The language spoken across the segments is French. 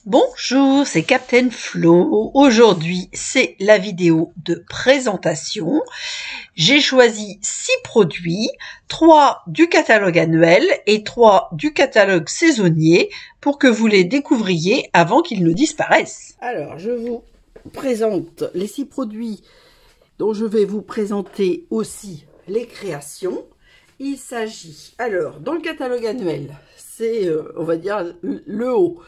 Bonjour, c'est Captain Flo. Aujourd'hui, c'est la vidéo de présentation. J'ai choisi 6 produits, 3 du catalogue annuel et 3 du catalogue saisonnier pour que vous les découvriez avant qu'ils ne disparaissent. Alors, je vous présente les 6 produits dont je vais vous présenter aussi les créations. Il s'agit, alors, dans le catalogue annuel, c'est, on va dire, le haut.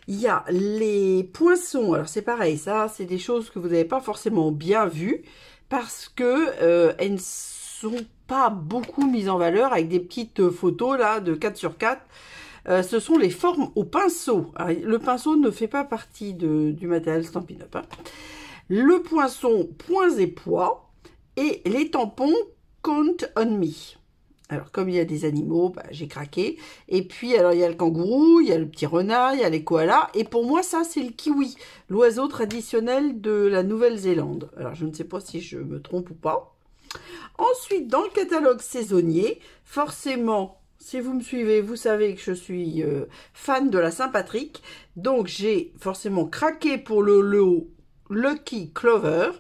Il y a les poinçons. Alors, c'est pareil, ça, c'est des choses que vous n'avez pas forcément bien vues parce que elles ne sont pas beaucoup mises en valeur avec des petites photos, là, de 4 sur 4. Ce sont les formes au pinceau. Alors, le pinceau ne fait pas partie du matériel Stampin' Up! Hein. Le poinçon points et poids et les tampons Count on Me. Alors, comme il y a des animaux, bah, j'ai craqué. Et puis, alors, il y a le kangourou, il y a le petit renard, il y a les koalas. Et pour moi, ça, c'est le kiwi, l'oiseau traditionnel de la Nouvelle-Zélande. Alors, je ne sais pas si je me trompe ou pas. Ensuite, dans le catalogue saisonnier, forcément, si vous me suivez, vous savez que je suis fan de la Saint-Patrick. Donc, j'ai forcément craqué pour le lot Lucky Clover,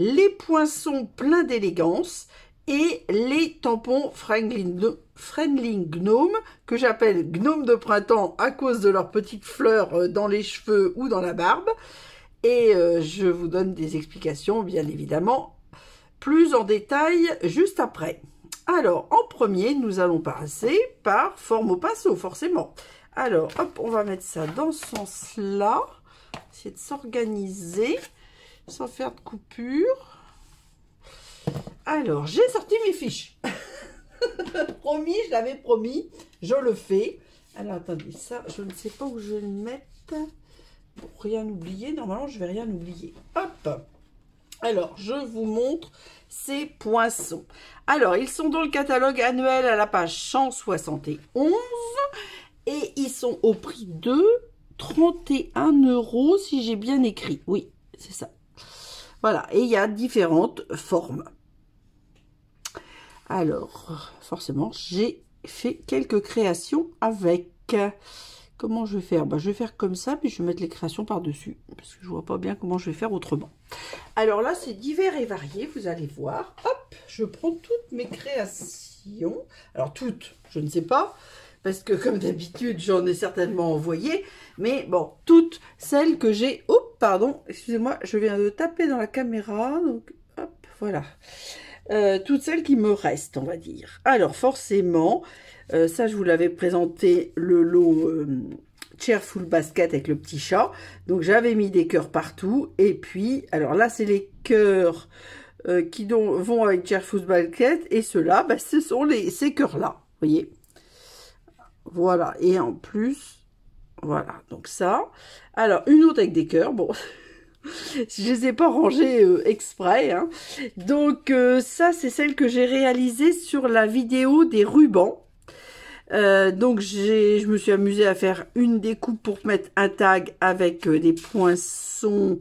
les poinçons pleins d'élégance et les tampons Friendly Gnome, que j'appelle gnome de printemps à cause de leurs petites fleurs dans les cheveux ou dans la barbe. Et je vous donne des explications, bien évidemment, plus en détail juste après. Alors, en premier, nous allons passer par forme au pinceau, forcément. Alors, hop, on va mettre ça dans ce sens-là. Essayer de s'organiser sans faire de coupure. Alors, j'ai sorti mes fiches. Promis, je l'avais promis. Je le fais. Alors, attendez, ça, je ne sais pas où je vais le mettre. Pour rien oublier. Normalement, je ne vais rien oublier. Hop. Alors, je vous montre ces poinçons. Alors, ils sont dans le catalogue annuel à la page 171. Et ils sont au prix de 31 € si j'ai bien écrit. Oui, c'est ça. Voilà, et il y a différentes formes. Alors, forcément, j'ai fait quelques créations avec. Comment je vais faire? Bah, je vais faire comme ça, puis je vais mettre les créations par-dessus, parce que je vois pas bien comment je vais faire autrement. Alors là, c'est divers et varié, vous allez voir. Hop, je prends toutes mes créations. Alors, toutes, je ne sais pas, parce que comme d'habitude, j'en ai certainement envoyé. Mais bon, toutes celles que j'ai... Oh, pardon, excusez-moi, je viens de taper dans la caméra. Donc, hop, voilà. Toutes celles qui me restent, on va dire. Alors, forcément, ça, je vous l'avais présenté, le lot Cheerful Basket avec le petit chat. Donc, j'avais mis des cœurs partout. Et puis, alors là, c'est les cœurs qui vont avec Cheerful Basket. Et ceux-là, bah, ce sont ces cœurs-là, vous voyez. Voilà, et en plus, voilà, donc ça. Alors, une autre avec des cœurs, bon, je les ai pas rangés exprès, hein. Donc, ça, c'est celle que j'ai réalisée sur la vidéo des rubans. Donc, je me suis amusée à faire une découpe pour mettre un tag avec des poinçons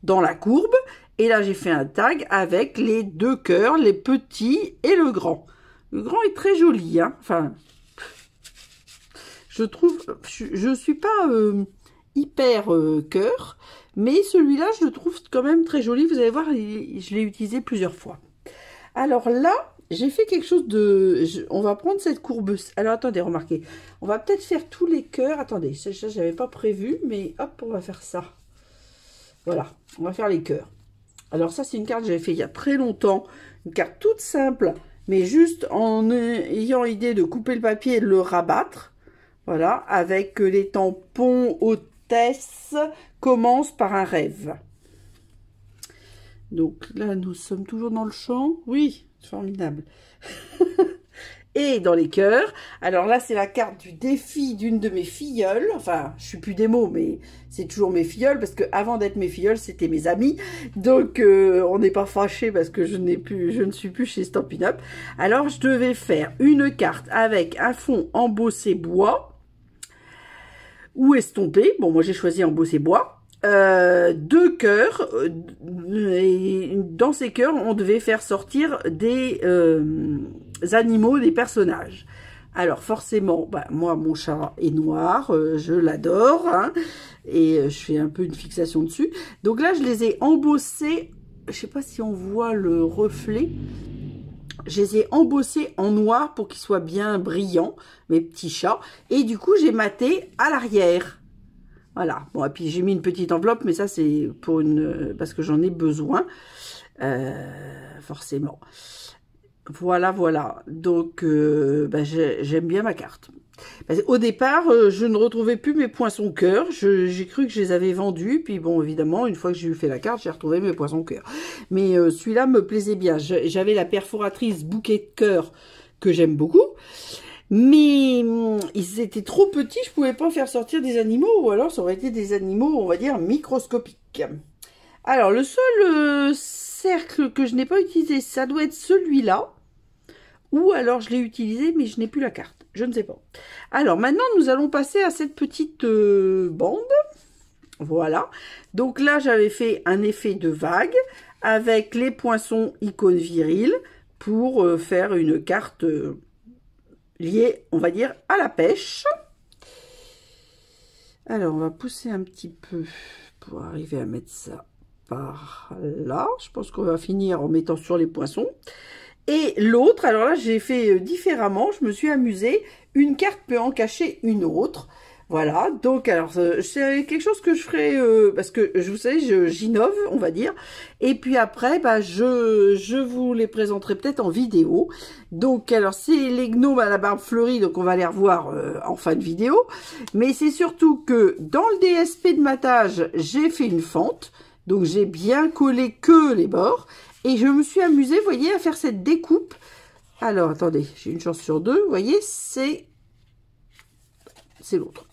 dans la courbe. Et là, j'ai fait un tag avec les deux cœurs, les petits et le grand. Le grand est très joli, hein, enfin... Je trouve, je suis pas hyper cœur, mais celui-là, je le trouve quand même très joli. Vous allez voir, je l'ai utilisé plusieurs fois. Alors là, j'ai fait quelque chose de... on va prendre cette courbe... Alors, attendez, remarquez. On va peut-être faire tous les cœurs. Attendez, ça, je n'avais pas prévu, mais hop, on va faire ça. Voilà, on va faire les cœurs. Alors ça, c'est une carte que j'avais fait il y a très longtemps. Une carte toute simple, mais juste en ayant l'idée de couper le papier et de le rabattre. Voilà, avec les tampons hôtesse commence par un rêve. Donc là, nous sommes toujours dans le champ. Oui, formidable. Et dans les cœurs. Alors là, c'est la carte du défi d'une de mes filleules. Enfin, je suis plus des mots, mais c'est toujours mes filleules. Parce que avant d'être mes filleules, c'était mes amis. Donc, on n'est pas fâchés parce que je ne suis plus chez Stampin' Up. Alors, je devais faire une carte avec un fond embossé bois. Ou estompé. Bon, moi, j'ai choisi embossé bois. 2 cœurs. Et dans ces cœurs, on devait faire sortir des animaux, des personnages. Alors forcément, bah, moi mon chat est noir, je l'adore, hein, et je fais un peu une fixation dessus. Donc là je les ai embossés, je sais pas si on voit le reflet, je les ai embossés en noir pour qu'ils soient bien brillants, mes petits chats, et du coup j'ai maté à l'arrière. Voilà, bon et puis j'ai mis une petite enveloppe, mais ça c'est pour une parce que j'en ai besoin, forcément. Voilà, voilà. Donc, bah, j'aime bien ma carte. Au départ, je ne retrouvais plus mes poinçons cœur. J'ai cru que je les avais vendus. Puis bon, évidemment, une fois que j'ai eu fait la carte, j'ai retrouvé mes poinçons cœur. Mais celui-là me plaisait bien. J'avais la perforatrice bouquet de cœur que j'aime beaucoup. Mais ils étaient trop petits. Je pouvais pas faire sortir des animaux. Ou alors, ça aurait été des animaux, on va dire, microscopiques. Alors, le seul cercle que je n'ai pas utilisé, ça doit être celui-là. Ou alors je l'ai utilisé, mais je n'ai plus la carte. Je ne sais pas. Alors maintenant, nous allons passer à cette petite bande. Voilà. Donc là, j'avais fait un effet de vague avec les poinçons icône viril pour faire une carte liée, on va dire, à la pêche. Alors, on va pousser un petit peu pour arriver à mettre ça par là. Je pense qu'on va finir en mettant sur les poinçons. Et l'autre, alors là, j'ai fait différemment. Je me suis amusée. Une carte peut en cacher une autre. Voilà. Donc, alors, c'est quelque chose que je ferai parce que, vous savez, j'innove, on va dire. Et puis après, bah, je vous les présenterai peut-être en vidéo. Donc, alors, c'est les gnomes à la barbe fleurie. Donc, on va les revoir en fin de vidéo. Mais c'est surtout que dans le DSP de matage, j'ai fait une fente. Donc, j'ai bien collé que les bords. Et je me suis amusée, vous voyez, à faire cette découpe. Alors, attendez, j'ai une chance sur deux. Vous voyez, c'est l'autre.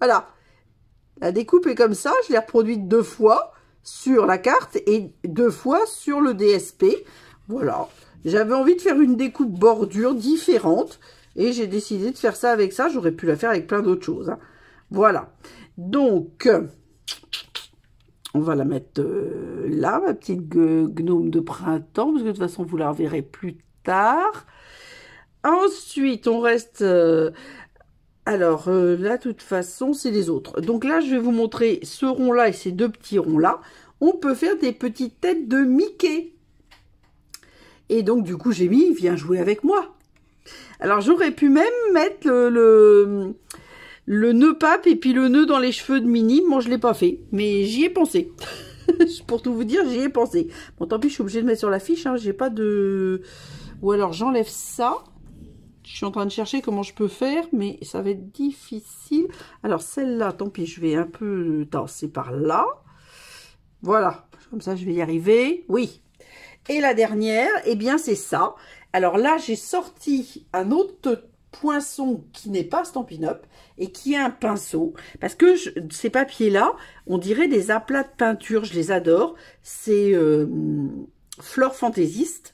Voilà. La découpe est comme ça. Je l'ai reproduite 2 fois sur la carte et 2 fois sur le DSP. Voilà. J'avais envie de faire une découpe bordure différente. Et j'ai décidé de faire ça avec ça. J'aurais pu la faire avec plein d'autres choses, hein. Voilà. Donc... on va la mettre là, ma petite gnome de printemps, parce que de toute façon, vous la reverrez plus tard. Ensuite, on reste... alors, là, de toute façon, c'est les autres. Donc là, je vais vous montrer ce rond-là et ces 2 petits ronds-là. On peut faire des petites têtes de Mickey. Et donc, du coup, j'ai mis « Viens jouer avec moi ». Alors, j'aurais pu même mettre le nœud pape et puis le nœud dans les cheveux de Minnie. Moi, je l'ai pas fait, mais j'y ai pensé. Pour tout vous dire, j'y ai pensé. Bon, tant pis, je suis obligée de mettre sur la fiche, hein. J'ai pas de... Ou alors, j'enlève ça. Je suis en train de chercher comment je peux faire, mais ça va être difficile. Alors, celle-là, tant pis, je vais un peu tasser par là. Voilà. Comme ça, je vais y arriver. Oui. Et la dernière, eh bien, c'est ça. Alors là, j'ai sorti un autre poinçon qui n'est pas Stampin' Up et qui est un pinceau, parce que ces papiers là on dirait des aplats de peinture, je les adore. C'est Flore Fantaisiste,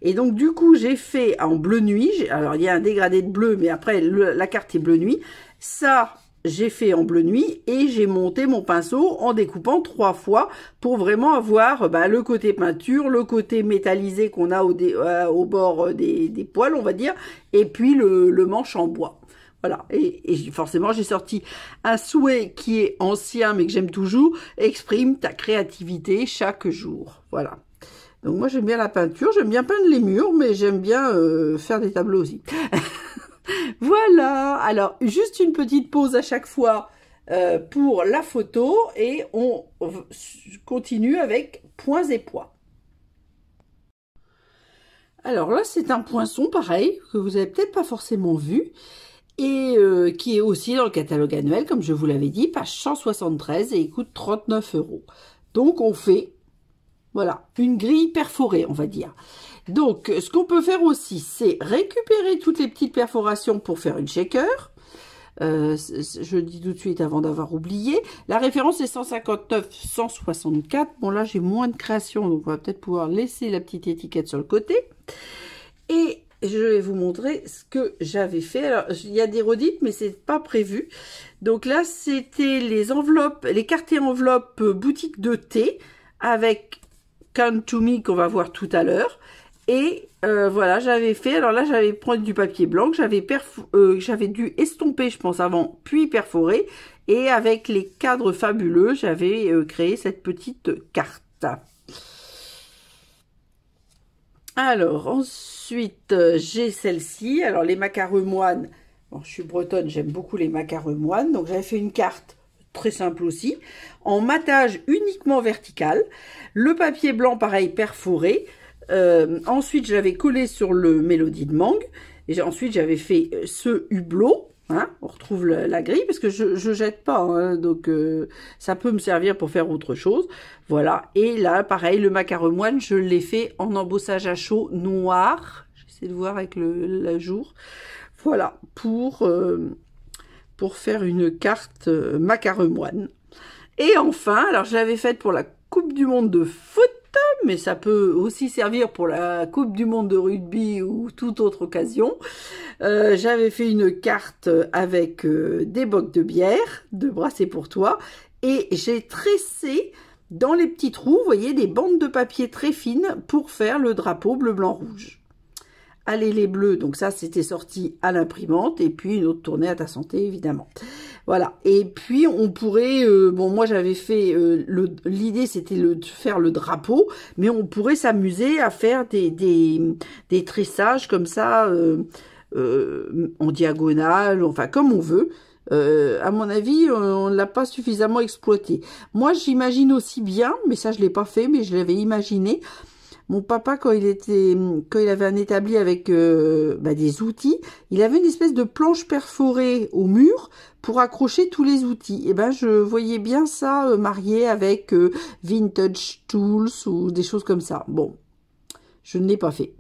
et donc du coup j'ai fait en bleu nuit. Alors il y a un dégradé de bleu, mais après la carte est bleu nuit. Ça j'ai fait en bleu nuit et j'ai monté mon pinceau en découpant 3 fois pour vraiment avoir le côté peinture, le côté métallisé qu'on a au bord des poils, on va dire, et puis le manche en bois. Voilà, et forcément j'ai sorti un souhait qui est ancien mais que j'aime toujours: exprime ta créativité chaque jour. Voilà. Donc moi j'aime bien la peinture, j'aime bien peindre les murs, mais j'aime bien faire des tableaux aussi. Voilà, alors juste une petite pause à chaque fois pour la photo et on continue avec points et poids. Alors là c'est un poinçon pareil que vous avez peut-être pas forcément vu et qui est aussi dans le catalogue annuel, comme je vous l'avais dit, page 173, et il coûte 39 €. Donc on fait, voilà, une grille perforée, on va dire. Donc, ce qu'on peut faire aussi, c'est récupérer toutes les petites perforations pour faire une shaker. Je le dis tout de suite avant d'avoir oublié. La référence est 159-164. Bon, là, j'ai moins de création, donc on va peut-être pouvoir laisser la petite étiquette sur le côté. Et je vais vous montrer ce que j'avais fait. Alors, il y a des redites, mais c'est pas prévu. Donc là, c'était les enveloppes, les cartes et enveloppes boutique de thé avec Count to Me qu'on va voir tout à l'heure. Et voilà, j'avais fait, alors là j'avais pris du papier blanc que j'avais dû estomper je pense avant, puis perforer. Et avec les cadres fabuleux, j'avais créé cette petite carte. Alors ensuite j'ai celle-ci, alors les macaremoines, bon, je suis bretonne, j'aime beaucoup les macaremoines, donc j'avais fait une carte très simple aussi, en matage uniquement vertical, le papier blanc pareil perforé, ensuite j'avais collé sur le mélodie de mangue, et ensuite j'avais fait ce hublot, hein, on retrouve la grille, parce que je jette pas, hein, donc ça peut me servir pour faire autre chose, voilà, et là pareil, le macaremoine, je l'ai fait en embossage à chaud noir, j'essaie de voir avec le jour, voilà, pour faire une carte macaremoine. Et enfin, alors je l'avais faite pour la Coupe du Monde de foot, mais ça peut aussi servir pour la Coupe du Monde de rugby ou toute autre occasion. J'avais fait une carte avec des bocs de bière, de brasser pour toi, et j'ai tressé dans les petits trous, vous voyez, des bandes de papier très fines pour faire le drapeau bleu, blanc, rouge. Allez les bleus, donc ça c'était sorti à l'imprimante, et puis une autre tournée à ta santé évidemment. Voilà, et puis on pourrait, bon moi j'avais fait, l'idée c'était de faire le drapeau, mais on pourrait s'amuser à faire des tressages comme ça, en diagonale, enfin comme on veut. À mon avis, on ne l'a pas suffisamment exploité. Moi j'imagine aussi bien, mais ça je l'ai pas fait, mais je l'avais imaginé. Mon papa, quand il avait un établi avec des outils, il avait une espèce de planche perforée au mur pour accrocher tous les outils. Et ben, je voyais bien ça marié avec Vintage Tools ou des choses comme ça. Bon, je ne l'ai pas fait.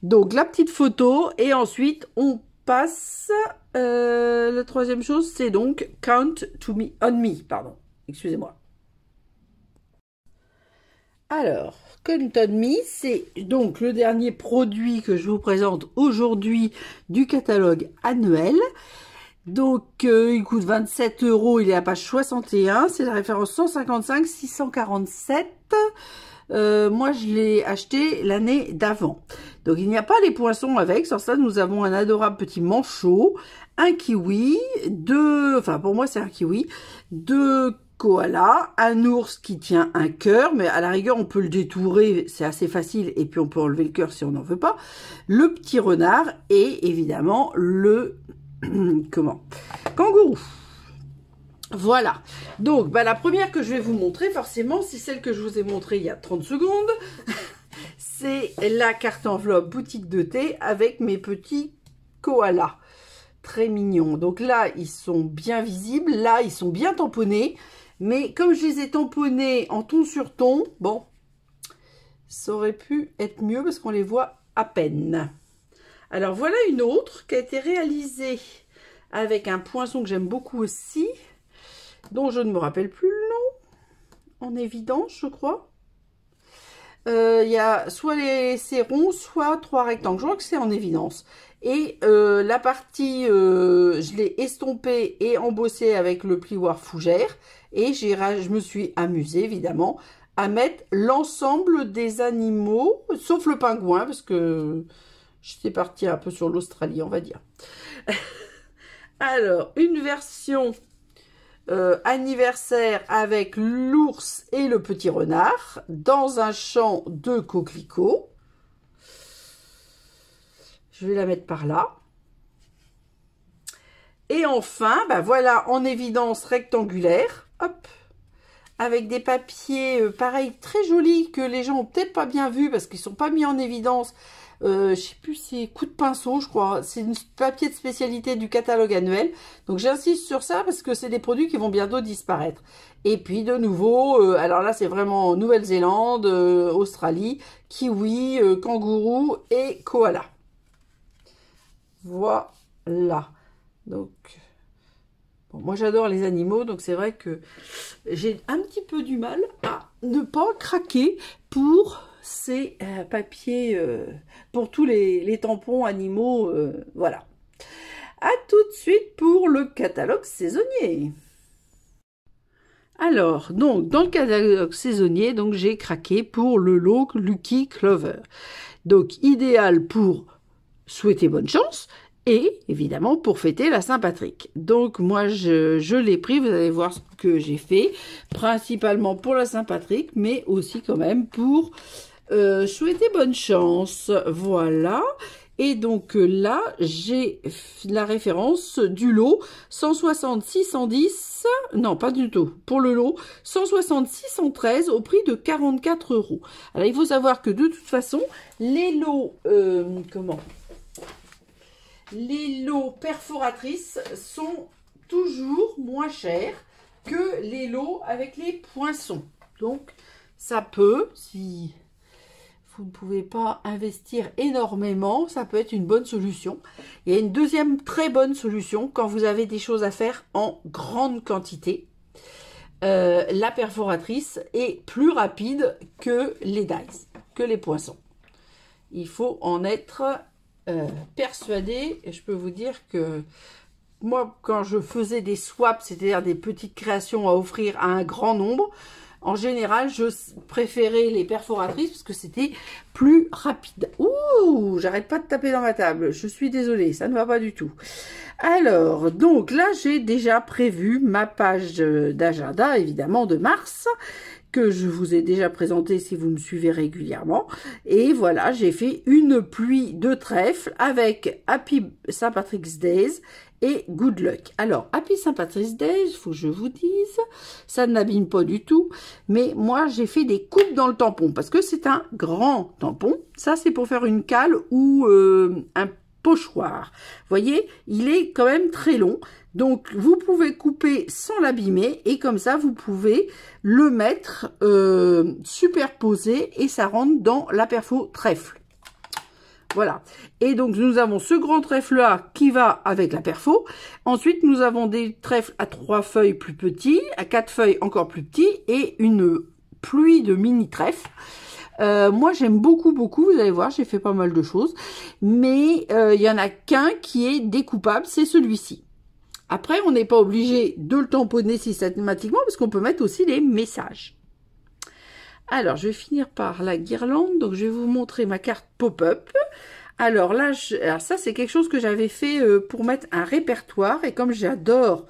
Donc, la petite photo et ensuite, on passe. La troisième chose, c'est donc Count on Me, pardon. Excusez-moi. Alors, Count on Me, c'est donc le dernier produit que je vous présente aujourd'hui du catalogue annuel. Donc, il coûte 27 €, il est à page 61, c'est la référence 155 647. Moi, je l'ai acheté l'année d'avant. Donc, il n'y a pas les poinçons avec. Sur ça, nous avons un adorable petit manchot, un kiwi, enfin, pour moi, c'est un kiwi, deux koala, un ours qui tient un cœur, mais à la rigueur on peut le détourer, c'est assez facile, et puis on peut enlever le cœur si on n'en veut pas, le petit renard et évidemment le kangourou. Voilà, donc la première que je vais vous montrer forcément, c'est celle que je vous ai montrée il y a 30 secondes, c'est la carte enveloppe boutique de thé avec mes petits koalas. Très mignons. Donc là, ils sont bien visibles. Là, ils sont bien tamponnés. Mais comme je les ai tamponnés en ton sur ton, bon, ça aurait pu être mieux parce qu'on les voit à peine. Alors, voilà une autre qui a été réalisée avec un poinçon que j'aime beaucoup aussi, dont je ne me rappelle plus le nom, en évidence, je crois. Il y a soit c'est rond, soit 3 rectangles. Je crois que c'est en évidence. Et la partie, je l'ai estompée et embossée avec le plioir fougère. Et je me suis amusée, évidemment, à mettre l'ensemble des animaux, sauf le pingouin, parce que j'étais partie un peu sur l'Australie, on va dire. Alors, une version anniversaire avec l'ours et le petit renard dans un champ de coquelicots. Je vais la mettre par là. Et enfin, voilà, en évidence rectangulaire, hop, avec des papiers pareil très jolis que les gens ont peut-être pas bien vu parce qu'ils sont pas mis en évidence. Je sais plus, c'est coup de pinceau, je crois. C'est une papier de spécialité du catalogue annuel. Donc j'insiste sur ça parce que c'est des produits qui vont bientôt disparaître. Et puis de nouveau, alors là c'est vraiment Nouvelle-Zélande, Australie, kiwi, kangourou et koala. Voilà. Donc, bon, moi j'adore les animaux, donc c'est vrai que j'ai un petit peu du mal à ne pas craquer pour ces papiers, pour tous les tampons animaux, voilà. À tout de suite pour le catalogue saisonnier. Alors, donc, dans le catalogue saisonnier, donc j'ai craqué pour le lot Lucky Clover. Donc, idéal pour souhaiter bonne chance et, évidemment, pour fêter la Saint-Patrick. Donc, moi, je l'ai pris, vous allez voir ce que j'ai fait, principalement pour la Saint-Patrick, mais aussi quand même pour souhaiter bonne chance. Voilà. Et donc là, j'ai la référence du lot 166,110, non pas du tout, pour le lot 166,113 au prix de 44 €. Alors il faut savoir que de toute façon, les lots, les lots perforatrices sont toujours moins chers que les lots avec les poinçons. Donc ça peut, si vous ne pouvez pas investir énormément, ça peut être une bonne solution. Il y a une deuxième très bonne solution quand vous avez des choses à faire en grande quantité. La perforatrice est plus rapide que les dies, que les poinçons. Il faut en être persuadé. Et je peux vous dire que moi, quand je faisais des swaps, c'est-à-dire des petites créations à offrir à un grand nombre, en général, je préférais les perforatrices parce que c'était plus rapide. Ouh, j'arrête pas de taper dans ma table. Je suis désolée, ça ne va pas du tout. Alors, donc là, j'ai déjà prévu ma page d'agenda, évidemment, de mars, que je vous ai déjà présenté si vous me suivez régulièrement. Et voilà, j'ai fait une pluie de trèfle avec Happy St. Patrick's Days et Good Luck. Alors, Happy St. Patrick's Day, il faut que je vous dise, ça ne n'abîme pas du tout, mais moi, j'ai fait des coupes dans le tampon, parce que c'est un grand tampon. Ça, c'est pour faire une cale ou un pochoir. Vous voyez, il est quand même très long, donc vous pouvez couper sans l'abîmer, et comme ça, vous pouvez le mettre superposé, et ça rentre dans la perfo trèfle. Voilà. Et donc, nous avons ce grand trèfle-là qui va avec la perfo. Ensuite, nous avons des trèfles à 3 feuilles plus petits, à 4 feuilles encore plus petits et une pluie de mini trèfles. Moi, j'aime beaucoup, vous allez voir, j'ai fait pas mal de choses. Mais il y en a qu'un qui est découpable, c'est celui-ci. Après, on n'est pas obligé de le tamponner systématiquement parce qu'on peut mettre aussi les messages. Alors, je vais finir par la guirlande. Donc, je vais vous montrer ma carte pop-up. Alors là, alors ça, c'est quelque chose que j'avais fait pour mettre un répertoire. Et comme j'adore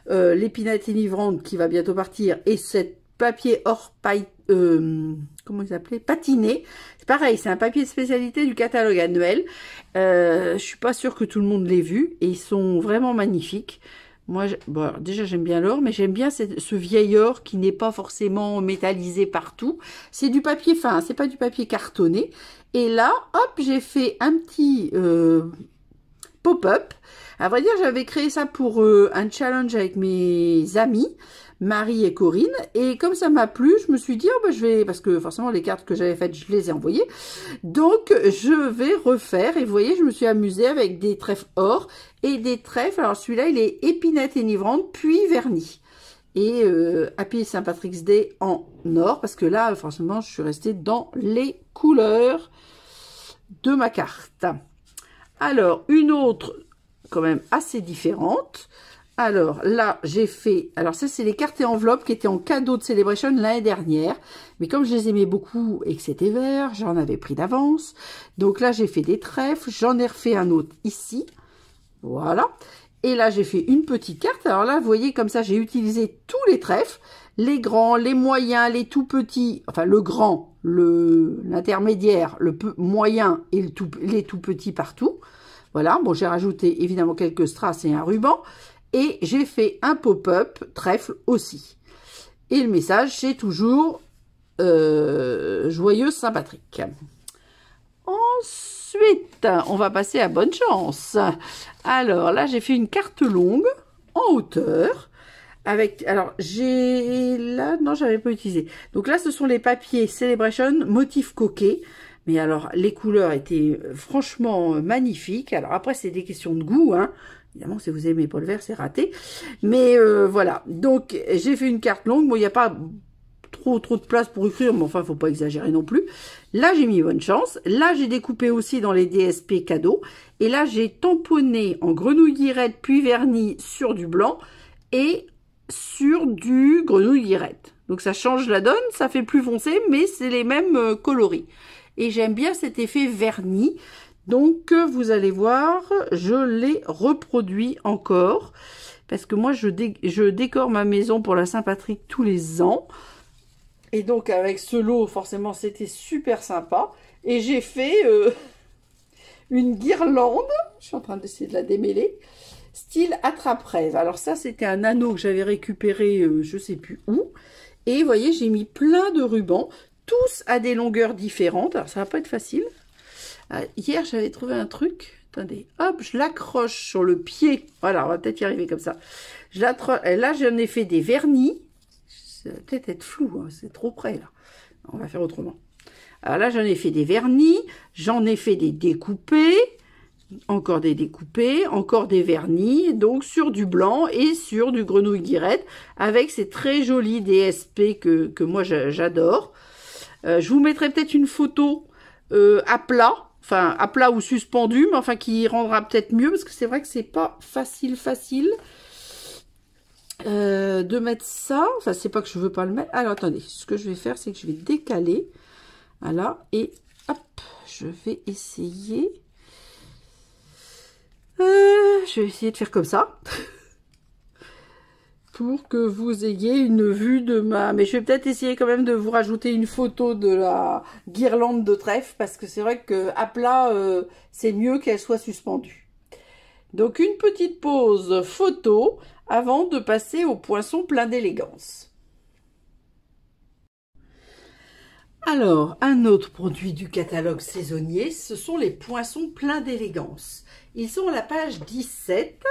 l'épinette enivrante qui va bientôt partir et cette papier hors paille, comment il s'appelait, patiné. C'est pareil, c'est un papier de spécialité du catalogue annuel. Je suis pas sûre que tout le monde l'ait vu. Et ils sont vraiment magnifiques. Moi, bon, alors déjà, j'aime bien l'or, mais j'aime bien ce vieil or qui n'est pas forcément métallisé partout. C'est du papier fin, c'est pas du papier cartonné. Et là, hop, j'ai fait un petit pop-up. À vrai dire, j'avais créé ça pour un challenge avec mes amis, Marie et Corinne. Et comme ça m'a plu, je me suis dit, oh, bah, je vais, parce que forcément, les cartes que j'avais faites, je les ai envoyées. Donc, je vais refaire. Et vous voyez, je me suis amusée avec des trèfles or et des trèfles. Alors, celui-là, il est épinette enivrante, puis verni. Et Happy St. Patrick's Day en or. Parce que là, franchement, je suis restée dans les couleurs de ma carte. Alors, une autre, quand même, assez différente. Alors là, j'ai fait... Alors ça, c'est les cartes et enveloppes qui étaient en cadeau de Celebration l'année dernière. Mais comme je les aimais beaucoup et que c'était vert, j'en avais pris d'avance. Donc là, j'ai fait des trèfles. J'en ai refait un autre ici. Voilà. Et là, j'ai fait une petite carte. Alors là, vous voyez, comme ça, j'ai utilisé tous les trèfles. Les grands, les moyens, les tout petits. Enfin, le grand, l'intermédiaire, le moyen et les tout petits partout. Voilà. Bon, j'ai rajouté évidemment quelques strass et un ruban. Et j'ai fait un pop-up trèfle aussi. Et le message, c'est toujours Joyeuse Saint-Patrick. Ensuite, on va passer à bonne chance. Alors là, j'ai fait une carte longue en hauteur. Avec, alors, j'ai là, non, j'avais pas utilisé. Donc là, ce sont les papiers Celebration motif coquet. Mais alors, les couleurs étaient franchement magnifiques. Alors après, c'est des questions de goût, hein. Évidemment, si vous aimez pas le vert, c'est raté. Mais voilà. Donc, j'ai fait une carte longue. Bon, il n'y a pas trop de place pour écrire, mais enfin, faut pas exagérer non plus. Là, j'ai mis bonne chance. Là, j'ai découpé aussi dans les DSP cadeaux. Et là, j'ai tamponné en grenouille raide puis verni sur du blanc. Et sur du grenouille guirette. Donc ça change la donne, ça fait plus foncé, mais c'est les mêmes coloris. Et j'aime bien cet effet vernis. Donc vous allez voir, je l'ai reproduit encore. Parce que moi je décore ma maison pour la Saint-Patrick tous les ans. Et donc avec ce lot, forcément c'était super sympa. Et j'ai fait une guirlande. Je suis en train d'essayer de la démêler. Style attrape-rêve. Alors ça, c'était un anneau que j'avais récupéré, je sais plus où. Et vous voyez, j'ai mis plein de rubans, tous à des longueurs différentes. Alors ça va pas être facile. Hier, j'avais trouvé un truc. Attendez, hop, je l'accroche sur le pied. Voilà, on va peut-être y arriver comme ça. Là, j'en ai fait des vernis. Ça va peut-être être flou, hein, c'est trop près là. On va faire autrement. Alors là, j'en ai fait des vernis, j'en ai fait des découpés. Encore des découpés, encore des vernis, donc sur du blanc et sur du grenouille guirette, avec ces très jolis DSP que moi j'adore. Je vous mettrai peut-être une photo à plat, enfin à plat ou suspendu, mais enfin qui rendra peut-être mieux, parce que c'est vrai que c'est pas facile de mettre ça. Enfin, c'est pas que je veux pas le mettre. Alors attendez, ce que je vais faire, c'est que je vais décaler, voilà, et hop, je vais essayer. Je vais essayer de faire comme ça pour que vous ayez une vue de ma... Mais je vais peut-être essayer quand même de vous rajouter une photo de la guirlande de trèfle, parce que c'est vrai que à plat, c'est mieux qu'elle soit suspendue. Donc une petite pause photo avant de passer au poinçon plein d'élégance. Alors, un autre produit du catalogue saisonnier, ce sont les poinçons pleins d'élégance. Ils sont à la page 17,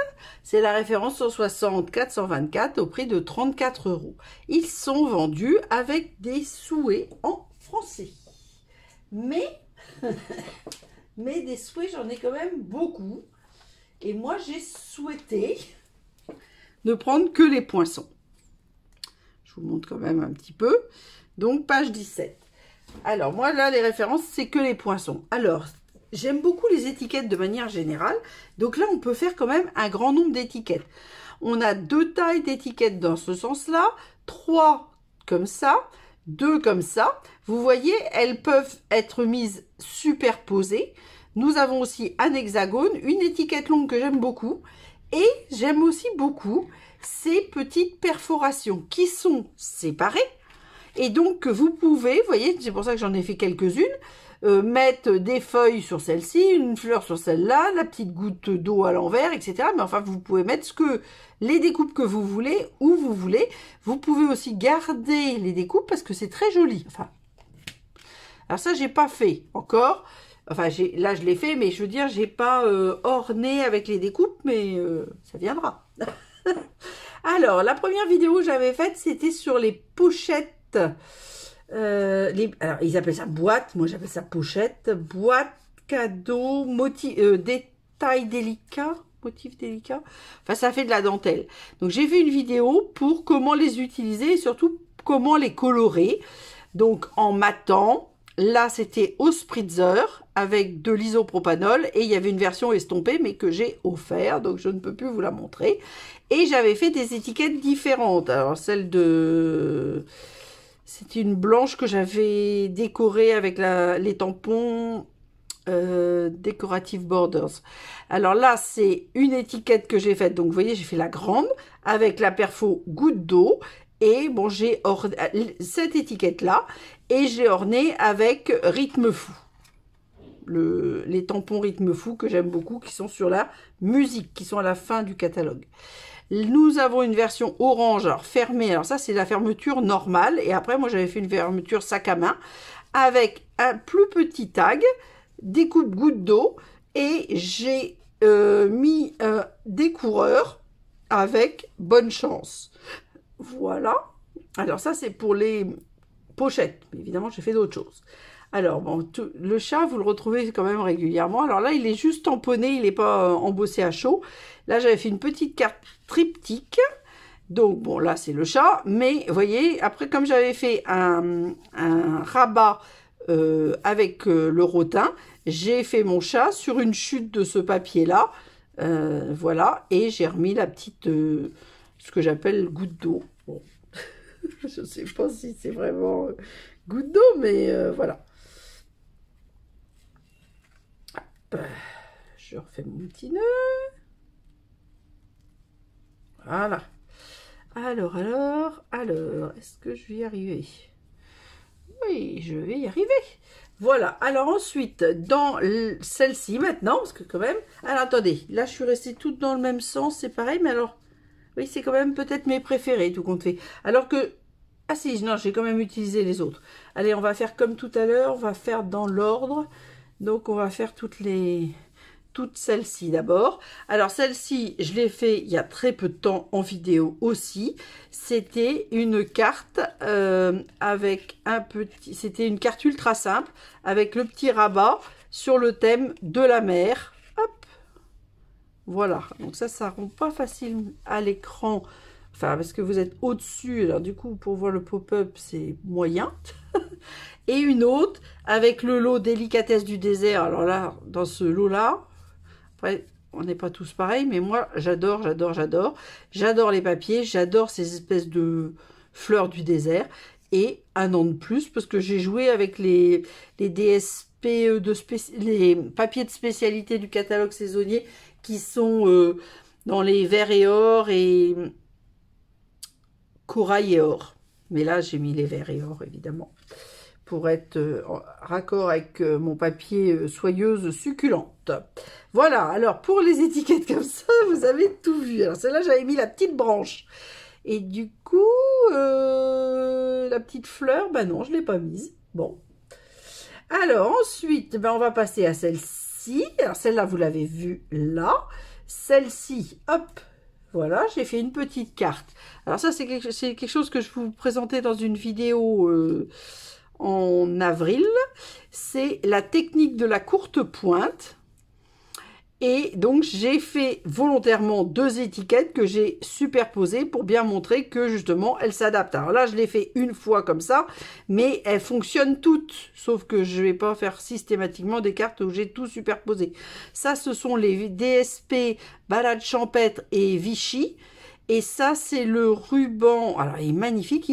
c'est la référence 160-424 au prix de 34 €. Ils sont vendus avec des souhaits en français. Mais des souhaits, j'en ai quand même beaucoup. Et moi, j'ai souhaité ne prendre que les poinçons. Je vous montre quand même un petit peu. Donc, page 17. Alors, moi, là, les références, c'est que les poinçons. Alors, j'aime beaucoup les étiquettes de manière générale. Donc là, on peut faire quand même un grand nombre d'étiquettes. On a 2 tailles d'étiquettes dans ce sens-là, 3 comme ça, 2 comme ça. Vous voyez, elles peuvent être mises superposées. Nous avons aussi un hexagone, une étiquette longue que j'aime beaucoup. Et j'aime aussi beaucoup ces petites perforations qui sont séparées. Et donc, vous pouvez, vous voyez, c'est pour ça que j'en ai fait quelques-unes, mettre des feuilles sur celle-ci, une fleur sur celle-là, la petite goutte d'eau à l'envers, etc. Mais enfin, vous pouvez mettre les découpes que vous voulez, où vous voulez. Vous pouvez aussi garder les découpes parce que c'est très joli. Enfin, alors ça, j'ai pas fait encore. Enfin, là, je l'ai fait, mais je veux dire, j'ai pas orné avec les découpes, mais ça viendra. Alors, la première vidéo que j'avais faite, c'était sur les pochettes. Alors, ils appellent ça boîte, moi j'appelle ça pochette. Boîte, cadeau, détail délicat, motif délicat. Enfin, ça fait de la dentelle. Donc, j'ai fait une vidéo pour comment les utiliser et surtout comment les colorer. Donc, en matant. Là, c'était au spritzer avec de l'isopropanol et il y avait une version estompée mais que j'ai offert, donc je ne peux plus vous la montrer. Et j'avais fait des étiquettes différentes. Alors, celle de... C'était une blanche que j'avais décorée avec les tampons Decorative Borders. Alors là, c'est une étiquette que j'ai faite. Donc, vous voyez, j'ai fait la grande avec la perfo goutte d'eau. Et bon, j'ai orné cette étiquette-là et j'ai orné avec Rythme Fou. Les tampons Rythme Fou que j'aime beaucoup, qui sont sur la musique, qui sont à la fin du catalogue. Nous avons une version orange, alors fermée. Alors ça, c'est la fermeture normale. Et après, moi, j'avais fait une fermeture sac à main avec un plus petit tag, découpe goutte d'eau. Et j'ai mis des coureurs avec bonne chance. Voilà. Alors ça, c'est pour les pochettes. Mais évidemment, j'ai fait d'autres choses. Alors, bon, le chat, vous le retrouvez quand même régulièrement. Alors là, il est juste tamponné, il n'est pas embossé à chaud. Là, j'avais fait une petite carte triptyque. Donc, bon, là, c'est le chat. Mais, vous voyez, après, comme j'avais fait un rabat avec le rotin, j'ai fait mon chat sur une chute de ce papier-là. Voilà. Et j'ai remis la petite... ce que j'appelle goutte d'eau. Bon. Je ne sais pas si c'est vraiment goutte d'eau, mais voilà. Je refais mon petit nœud. Voilà. Alors, est-ce que je vais y arriver? Oui, je vais y arriver. Voilà. Alors ensuite, dans celle-ci maintenant, parce que quand même... Alors attendez, là je suis restée toute dans le même sens, c'est pareil, mais alors... Oui, c'est quand même peut-être mes préférés, tout compte fait. Alors que... Ah si, non, j'ai quand même utilisé les autres. Allez, on va faire comme tout à l'heure, on va faire dans l'ordre. Donc on va faire toutes celles-ci d'abord. Alors celle-ci, je l'ai fait il y a très peu de temps en vidéo aussi. C'était une carte avec un petit... C'était une carte ultra simple avec le petit rabat sur le thème de la mer. Hop. Voilà. Donc ça rend pas facile à l'écran. Enfin, parce que vous êtes au-dessus. Alors du coup, pour voir le pop-up, c'est moyen. Et une autre avec le lot délicatesse du désert. Alors là, dans ce lot-là, après, on n'est pas tous pareils, mais moi, j'adore. J'adore les papiers, j'adore ces espèces de fleurs du désert. Et un an de plus, parce que j'ai joué avec les DSP, les papiers de spécialité du catalogue saisonnier, qui sont dans les vert et or et corail et or. Mais là, j'ai mis les verts et or, évidemment, pour être en raccord avec mon papier soyeuse succulente. Voilà, alors pour les étiquettes comme ça, vous avez tout vu. Alors celle-là, j'avais mis la petite branche. Et du coup, la petite fleur, ben non, je ne l'ai pas mise. Bon. Alors ensuite, ben on va passer à celle-ci. Alors celle-là, vous l'avez vue là. Celle-ci, hop, voilà, j'ai fait une petite carte. Alors ça, c'est quelque chose que je vous présentais dans une vidéo en avril. C'est la technique de la courte pointe. Et donc, j'ai fait volontairement deux étiquettes que j'ai superposées pour bien montrer que, justement, elles s'adaptent. Alors là, je l'ai fait une fois comme ça, mais elles fonctionnent toutes. Sauf que je ne vais pas faire systématiquement des cartes où j'ai tout superposé. Ça, ce sont les DSP, Balade Champêtre et Vichy. Et ça, c'est le ruban. Alors, il est magnifique.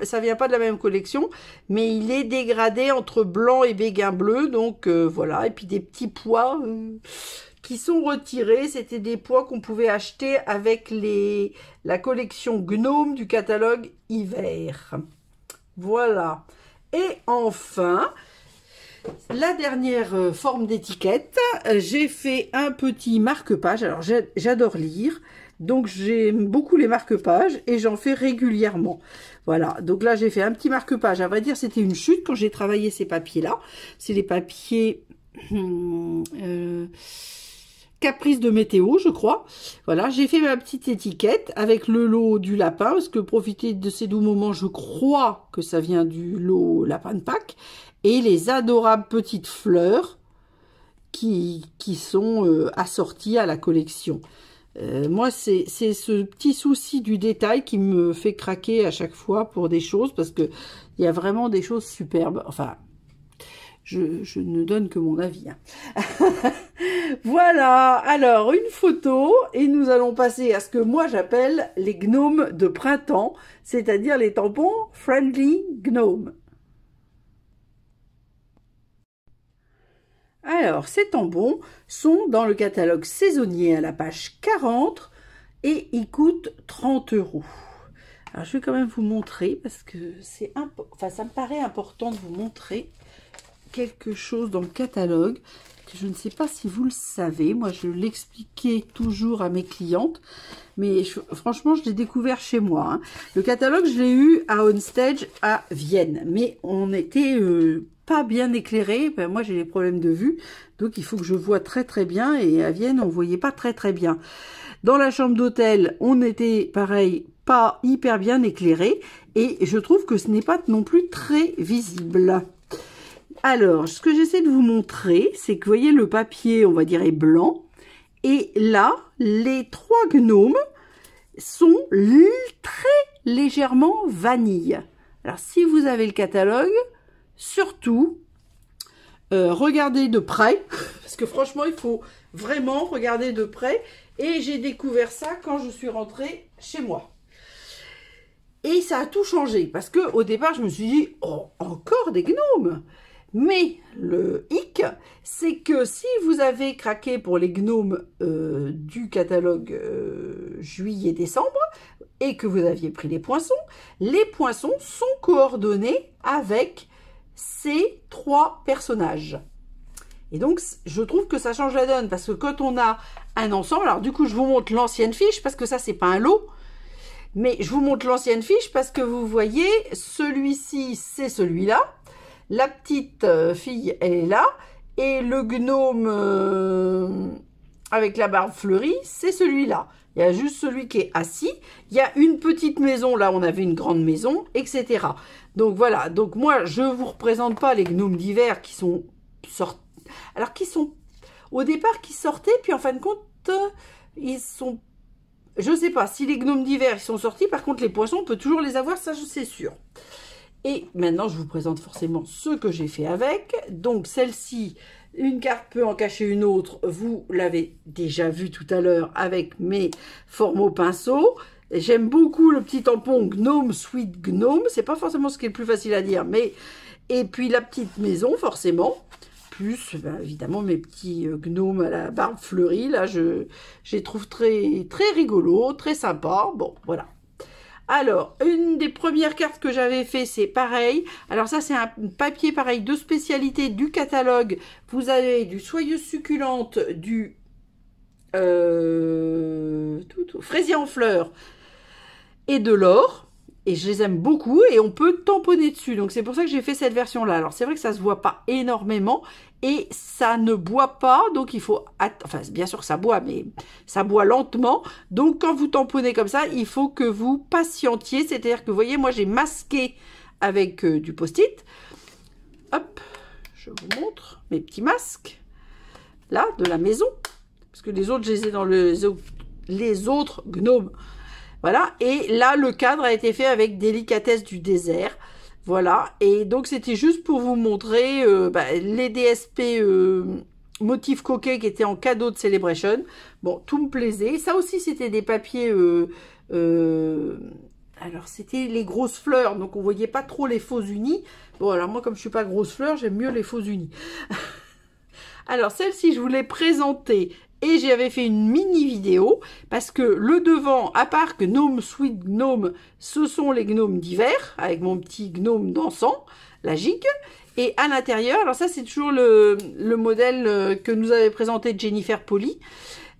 Ça vient pas de la même collection, mais il est dégradé entre blanc et béguin bleu. Donc, voilà. Et puis, des petits pois qui sont retirés. C'était des pois qu'on pouvait acheter avec la collection Gnome du catalogue hiver. Voilà. Et enfin, la dernière forme d'étiquette, j'ai fait un petit marque-page. Alors, j'adore lire. Donc, j'aime beaucoup les marque-pages et j'en fais régulièrement. Voilà, donc là, j'ai fait un petit marque-page. À vrai dire, c'était une chute quand j'ai travaillé ces papiers-là. C'est les papiers Caprice de météo, je crois. Voilà, j'ai fait ma petite étiquette avec le lot du lapin, parce que profiter de ces doux moments, je crois que ça vient du lot lapin de Pâques. Et les adorables petites fleurs qui sont assorties à la collection. Moi, c'est ce petit souci du détail qui me fait craquer à chaque fois pour des choses, parce que il y a vraiment des choses superbes. Enfin, je ne donne que mon avis. Hein. Voilà, alors une photo, et nous allons passer à ce que moi j'appelle les gnomes de printemps, c'est-à-dire les tampons Friendly Gnome. Alors, ces tampons sont dans le catalogue saisonnier à la page 40 et ils coûtent 30 €. Alors, je vais quand même vous montrer parce que ça me paraît important de vous montrer quelque chose dans le catalogue que je ne sais pas si vous le savez. Moi, je l'expliquais toujours à mes clientes, mais franchement, je l'ai découvert chez moi. Hein. Le catalogue, je l'ai eu à Onstage à Vienne, mais on était pas bien éclairé. Ben, moi, j'ai des problèmes de vue, donc il faut que je vois très très bien, et à Vienne, on voyait pas très très bien. Dans la chambre d'hôtel, on était pareil, pas hyper bien éclairé, et je trouve que ce n'est pas non plus très visible. Alors, ce que j'essaie de vous montrer, c'est que vous voyez, le papier, on va dire, est blanc. Et là, les trois gnomes sont très légèrement vanille. Alors, si vous avez le catalogue, surtout, regardez de près, parce que franchement, il faut vraiment regarder de près. Et j'ai découvert ça quand je suis rentrée chez moi. Et ça a tout changé, parce que au départ, je me suis dit, oh, encore des gnomes. Mais le hic, c'est que si vous avez craqué pour les gnomes du catalogue juillet-décembre, et que vous aviez pris les poinçons sont coordonnés avec ces 3 personnages. Et donc, je trouve que ça change la donne, parce que quand on a un ensemble, alors du coup, je vous montre l'ancienne fiche, parce que ça, c'est pas un lot, mais je vous montre l'ancienne fiche, parce que vous voyez, celui-ci, c'est celui-là, la petite fille, elle est là, et le gnome avec la barbe fleurie, c'est celui-là. Il y a juste celui qui est assis. Il y a une petite maison, là on avait une grande maison, etc. Donc voilà, donc moi je ne vous représente pas les gnomes d'hiver qui sont sortis. Alors qui sont au départ qui sortaient, puis en fin de compte, ils sont... Je ne sais pas si les gnomes d'hiver ils sont sortis, par contre les poissons on peut toujours les avoir, ça je sais sûr. Et maintenant je vous présente forcément ce que j'ai fait avec. Donc celle-ci, une carte peut en cacher une autre, vous l'avez déjà vu tout à l'heure avec mes formes au pinceau. J'aime beaucoup le petit tampon Gnome Sweet Gnome, c'est pas forcément ce qui est le plus facile à dire, mais... Et puis la petite maison, forcément, plus ben, évidemment mes petits gnomes à la barbe fleurie, là je les trouve très, très rigolos, très sympa, bon voilà. Alors, une des premières cartes que j'avais fait, c'est pareil. Alors ça, c'est un papier pareil de spécialité du catalogue. Vous avez du Soyeuse Succulente, du fraisier en fleurs et de l'or. Et je les aime beaucoup et on peut tamponner dessus. Donc c'est pour ça que j'ai fait cette version-là. Alors c'est vrai que ça se voit pas énormément et ça ne boit pas. Donc il faut... Enfin bien sûr que ça boit, mais ça boit lentement. Donc quand vous tamponnez comme ça, il faut que vous patientiez. C'est-à-dire que vous voyez, moi j'ai masqué avec du post-it. Hop, je vous montre mes petits masques. Là, de la maison. Parce que les autres, je les ai dans les autres gnomes. Voilà, et là, le cadre a été fait avec Délicatesse du désert. Voilà, et donc c'était juste pour vous montrer les DSP motifs coquets qui étaient en cadeau de Celebration. Bon, tout me plaisait. Ça aussi, c'était des papiers... alors, c'était les grosses fleurs, donc on voyait pas trop les faux unis. Bon, alors moi, comme je suis pas grosse fleur, j'aime mieux les faux unis. Alors, celle-ci, je vous l'ai présentée. Et j'avais fait une mini vidéo parce que le devant, à part que Gnome Sweet Gnome, ce sont les gnomes d'hiver avec mon petit gnome dansant, la gigue. Et à l'intérieur, alors ça c'est toujours le modèle que nous avait présenté Jennifer Polly.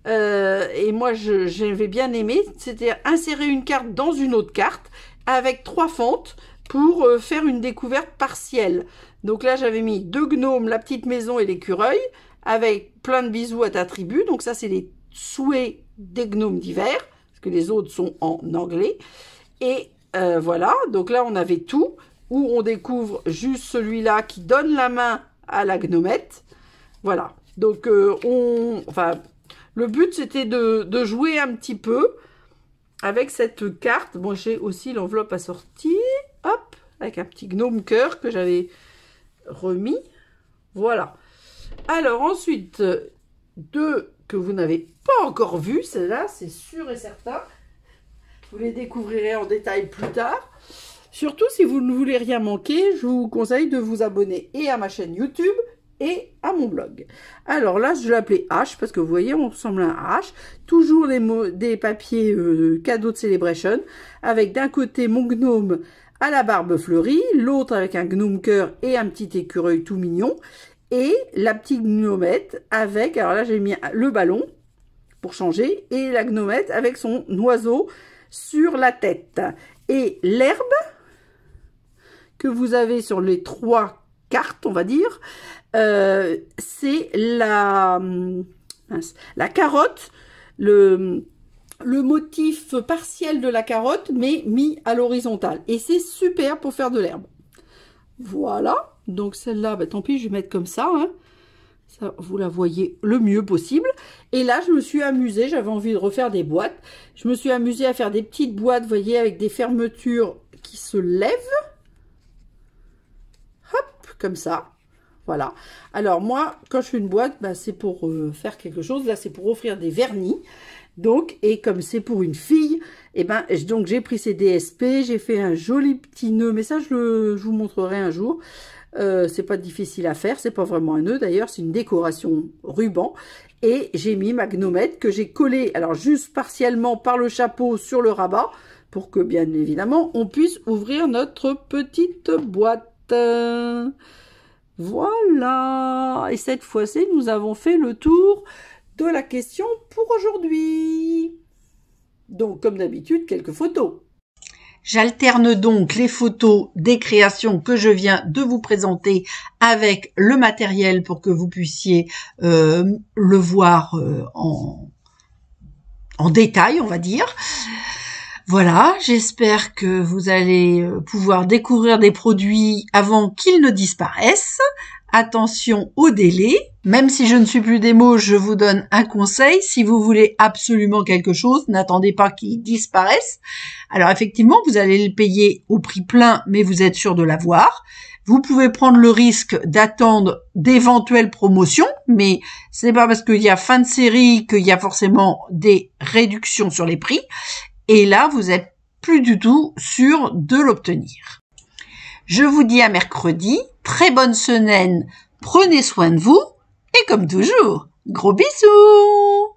Et moi j'avais bien aimé, c'était insérer une carte dans une autre carte avec 3 fentes pour faire une découverte partielle. Donc là j'avais mis 2 gnomes, la petite maison et l'écureuil, avec plein de bisous à ta tribu. Donc ça, c'est les souhaits des gnomes d'hiver, parce que les autres sont en anglais. Et voilà, donc là, on avait tout, où on découvre juste celui-là qui donne la main à la gnomette. Voilà, donc enfin, le but, c'était de jouer un petit peu avec cette carte. Bon, j'ai aussi l'enveloppe assortie, hop, avec un petit gnome cœur que j'avais remis. Voilà. Alors ensuite, 2 que vous n'avez pas encore vu, celle-là, c'est sûr et certain. Vous les découvrirez en détail plus tard. Surtout, si vous ne voulez rien manquer, je vous conseille de vous abonner et à ma chaîne YouTube et à mon blog. Alors là, je l'ai appelé H, parce que vous voyez, on ressemble à un H. Toujours des papiers cadeaux de Celebration, avec d'un côté mon gnome à la barbe fleurie, l'autre avec un gnome cœur et un petit écureuil tout mignon. Et la petite gnomette avec, alors là j'ai mis le ballon pour changer, et la gnomette avec son oiseau sur la tête. Et l'herbe que vous avez sur les 3 cartes, on va dire, c'est la carotte, le motif partiel de la carotte, mais mis à l'horizontale. Et c'est super pour faire de l'herbe. Voilà. Donc celle-là, bah, tant pis, je vais mettre comme ça, hein. Ça, vous la voyez le mieux possible. Et là, je me suis amusée, j'avais envie de refaire des boîtes. Je me suis amusée à faire des petites boîtes, vous voyez, avec des fermetures qui se lèvent. Hop, comme ça. Voilà. Alors moi, quand je fais une boîte, bah, c'est pour faire quelque chose. Là, c'est pour offrir des vernis. Donc, et comme c'est pour une fille, et ben, donc j'ai pris ces DSP, j'ai fait un joli petit nœud, mais ça, je vous montrerai un jour. C'est pas difficile à faire, c'est pas vraiment un nœud d'ailleurs, c'est une décoration ruban. Et j'ai mis ma gnomette que j'ai collée, alors juste partiellement par le chapeau sur le rabat, pour que bien évidemment on puisse ouvrir notre petite boîte. Voilà, et cette fois-ci nous avons fait le tour de la question pour aujourd'hui. Donc comme d'habitude, quelques photos. J'alterne donc les photos des créations que je viens de vous présenter avec le matériel pour que vous puissiez le voir en détail, on va dire. Voilà, j'espère que vous allez pouvoir découvrir des produits avant qu'ils ne disparaissent. Attention au délai. Même si je ne suis plus démo, je vous donne un conseil. Si vous voulez absolument quelque chose, n'attendez pas qu'il disparaisse. Alors effectivement, vous allez le payer au prix plein, mais vous êtes sûr de l'avoir. Vous pouvez prendre le risque d'attendre d'éventuelles promotions, mais ce n'est pas parce qu'il y a fin de série qu'il y a forcément des réductions sur les prix. Et là, vous êtes plus du tout sûr de l'obtenir. Je vous dis à mercredi, très bonne semaine, prenez soin de vous, et comme toujours, gros bisous!